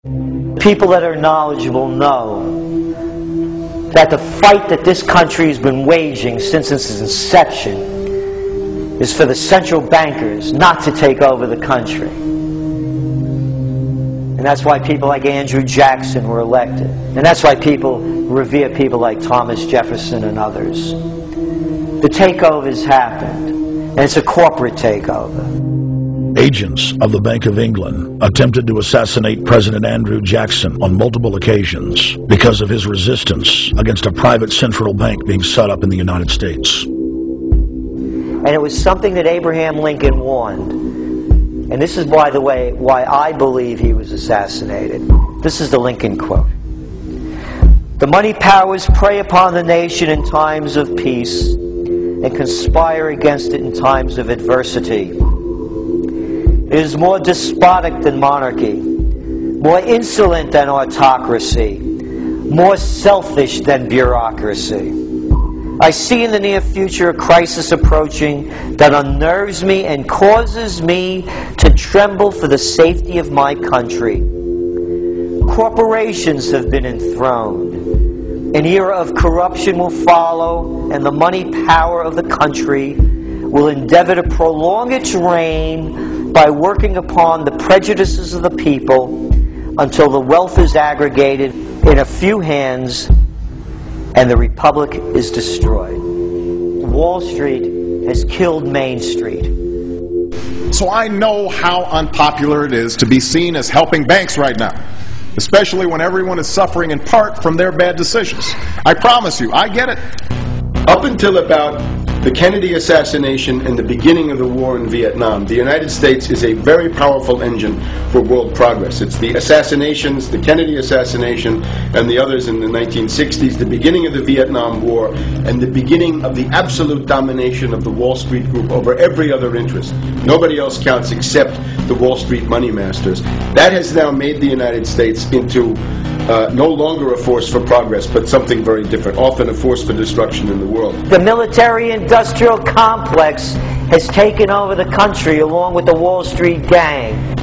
People that are knowledgeable know that the fight that this country has been waging since its inception is for the central bankers not to take over the country. And that's why people like Andrew Jackson were elected. And that's why people revere people like Thomas Jefferson and others. The takeover's happened, and it's a corporate takeover. Agents of the Bank of England attempted to assassinate President Andrew Jackson on multiple occasions because of his resistance against a private central bank being set up in the United States. And it was something that Abraham Lincoln warned. And this is, by the way, why I believe he was assassinated. This is the Lincoln quote. The money powers prey upon the nation in times of peace and conspire against it in times of adversity. It is more despotic than monarchy, more insolent than autocracy, more selfish than bureaucracy. I see in the near future a crisis approaching that unnerves me and causes me to tremble for the safety of my country. Corporations have been enthroned. An era of corruption will follow, and the money power of the country will endeavor to prolong its reign by working upon the prejudices of the people until the wealth is aggregated in a few hands and the republic is destroyed. Wall Street has killed Main Street. So I know how unpopular it is to be seen as helping banks right now, especially when everyone is suffering in part from their bad decisions. I promise you, I get it. Up until about the Kennedy assassination and the beginning of the war in Vietnam, the United States is a very powerful engine for world progress. It's the assassinations, the Kennedy assassination, and the others in the 1960s, the beginning of the Vietnam War, and the beginning of the absolute domination of the Wall Street group over every other interest. Nobody else counts except the Wall Street money masters. That has now made the United States into no longer a force for progress, but something very different, often a force for destruction in the world. The military-industrial complex has taken over the country along with the Wall Street gang.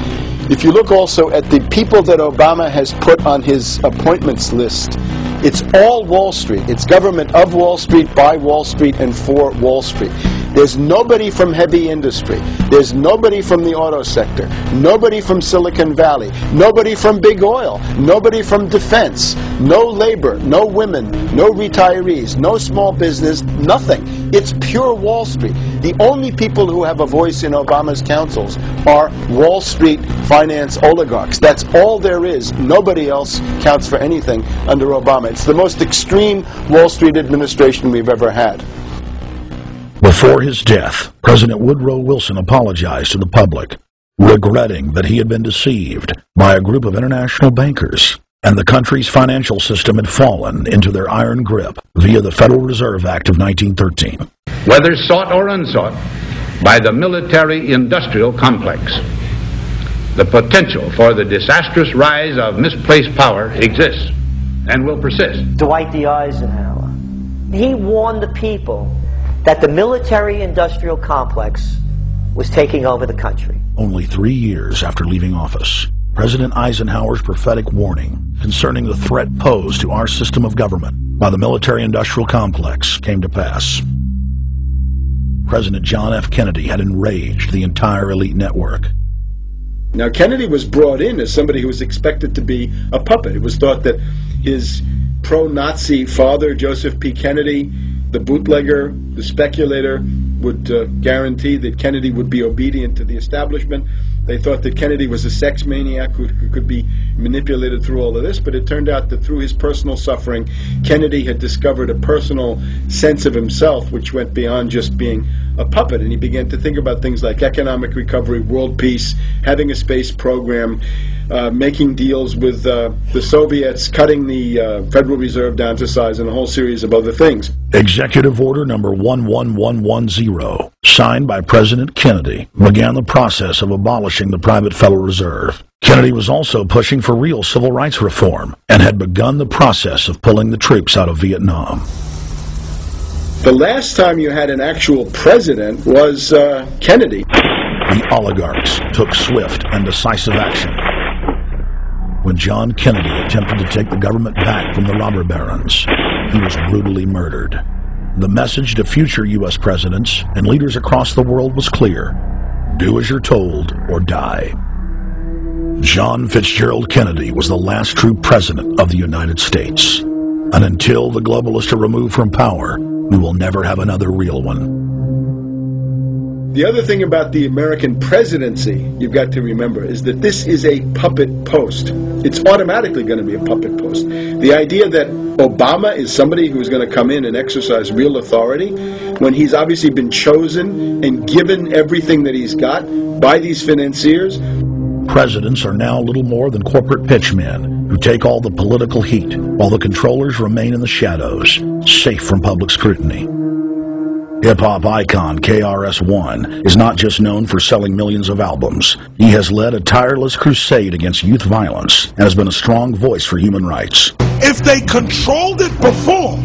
If you look also at the people that Obama has put on his appointments list, it's all Wall Street. It's government of Wall Street, by Wall Street, and for Wall Street. There's nobody from heavy industry. There's nobody from the auto sector. Nobody from Silicon Valley. Nobody from big oil. Nobody from defense. No labor. No women. No retirees. No small business. Nothing. It's pure Wall Street. The only people who have a voice in Obama's councils are Wall Street finance oligarchs. That's all there is. Nobody else counts for anything under Obama. It's the most extreme Wall Street administration we've ever had. Before his death, President Woodrow Wilson apologized to the public, regretting that he had been deceived by a group of international bankers, and the country's financial system had fallen into their iron grip via the Federal Reserve Act of 1913. Whether sought or unsought by the military-industrial complex, the potential for the disastrous rise of misplaced power exists and will persist. Dwight D. Eisenhower, he warned the people that the military-industrial complex was taking over the country. Only 3 years after leaving office, President Eisenhower's prophetic warning concerning the threat posed to our system of government by the military-industrial complex came to pass. President John F. Kennedy had enraged the entire elite network. Now, Kennedy was brought in as somebody who was expected to be a puppet. It was thought that his pro-Nazi father, Joseph P. Kennedy, the bootlegger, the speculator, would guarantee that Kennedy would be obedient to the establishment. They thought that Kennedy was a sex maniac who could be manipulated through all of this, but it turned out that through his personal suffering, Kennedy had discovered a personal sense of himself which went beyond just being a puppet, and he began to think about things like economic recovery, world peace, having a space program, making deals with the Soviets, cutting the Federal Reserve down to size, and a whole series of other things. Executive Order number 11110, signed by President Kennedy, began the process of abolishing the private Federal Reserve. Kennedy was also pushing for real civil rights reform and had begun the process of pulling the troops out of Vietnam. The last time you had an actual president was Kennedy. The oligarchs took swift and decisive action. when John Kennedy attempted to take the government back from the robber barons. He was brutally murdered. The message to future U.S. presidents and leaders across the world was clear: do as you're told or die. John Fitzgerald Kennedy was the last true president of the United States. And until the globalists are removed from power, we will never have another real one. The other thing about the American presidency you've got to remember is that this is a puppet post. It's automatically going to be a puppet post. The idea that Obama is somebody who's going to come in and exercise real authority when he's obviously been chosen and given everything that he's got by these financiers. Presidents are now little more than corporate pitchmen who take all the political heat while the controllers remain in the shadows, safe from public scrutiny. Hip-hop icon KRS-One is not just known for selling millions of albums. He has led a tireless crusade against youth violence and has been a strong voice for human rights. If they controlled it before,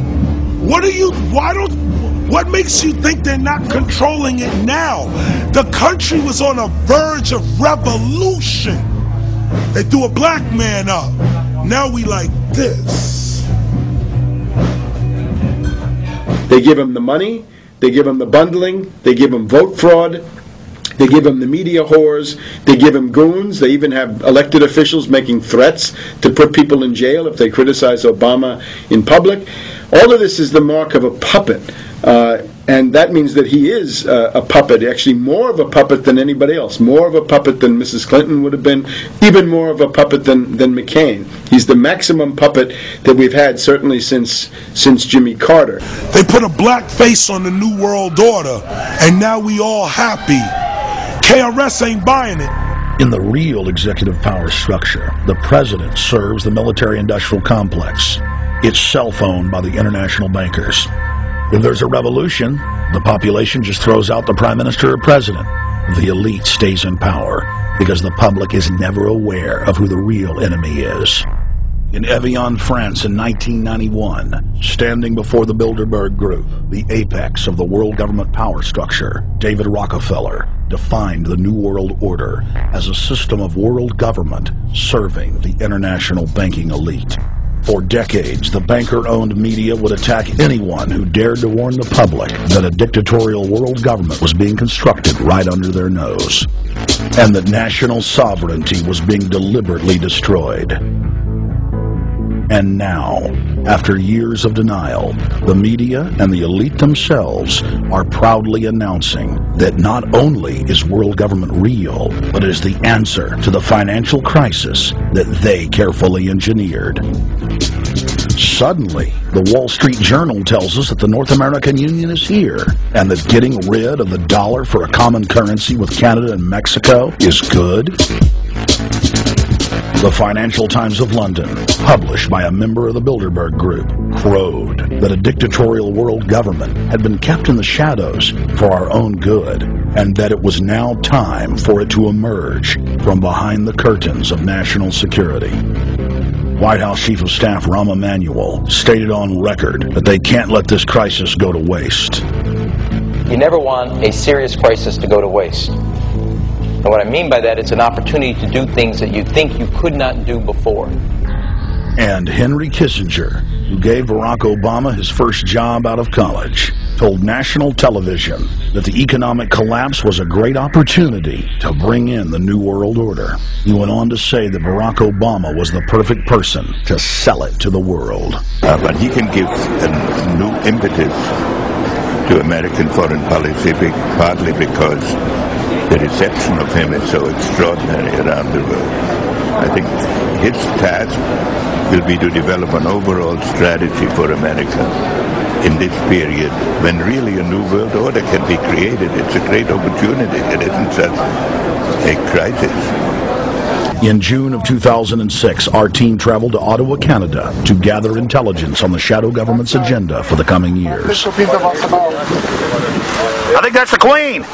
what makes you think they're not controlling it now? The country was on a verge of revolution. They threw a black man up. Now we like this. They give him the money. They give him the bundling, they give him vote fraud, they give him the media whores, they give him goons, they even have elected officials making threats to put people in jail if they criticize Obama in public. All of this is the mark of a puppet, and that means that he is a puppet, actually more of a puppet than anybody else, more of a puppet than Mrs. Clinton would have been, even more of a puppet than McCain. He's the maximum puppet that we've had certainly since Jimmy Carter. They put a black face on the New World Order, and now we all happy. KRS ain't buying it. In the real executive power structure, the president serves the military-industrial complex. It's self-owned by the international bankers. If there's a revolution, the population just throws out the prime minister or president. The elite stays in power because the public is never aware of who the real enemy is. In Evian, France in 1991, standing before the Bilderberg Group, the apex of the world government power structure, David Rockefeller defined the New World Order as a system of world government serving the international banking elite. For decades, the banker-owned media would attack anyone who dared to warn the public that a dictatorial world government was being constructed right under their nose, and that national sovereignty was being deliberately destroyed. And now, after years of denial, the media and the elite themselves are proudly announcing that not only is world government real, but is the answer to the financial crisis that they carefully engineered. Suddenly, the Wall Street Journal tells us that the North American Union is here, and that getting rid of the dollar for a common currency with Canada and Mexico is good. The Financial Times of London, published by a member of the Bilderberg Group, crowed that a dictatorial world government had been kept in the shadows for our own good, and that it was now time for it to emerge from behind the curtains of national security. White House Chief of Staff Rahm Emanuel stated on record that they can't let this crisis go to waste. You never want a serious crisis to go to waste. And what I mean by that, it's an opportunity to do things that you think you could not do before. And Henry Kissinger, who gave Barack Obama his first job out of college, told national television that the economic collapse was a great opportunity to bring in the New World Order. He went on to say that Barack Obama was the perfect person to sell it to the world. But he can give a new impetus to American foreign policy, partly because the reception of him is so extraordinary around the world. I think his task will be to develop an overall strategy for America in this period when really a new world order can be created. It's a great opportunity. It isn't just a crisis. In June of 2006, our team traveled to Ottawa, Canada to gather intelligence on the shadow government's agenda for the coming years. I think that's the Queen.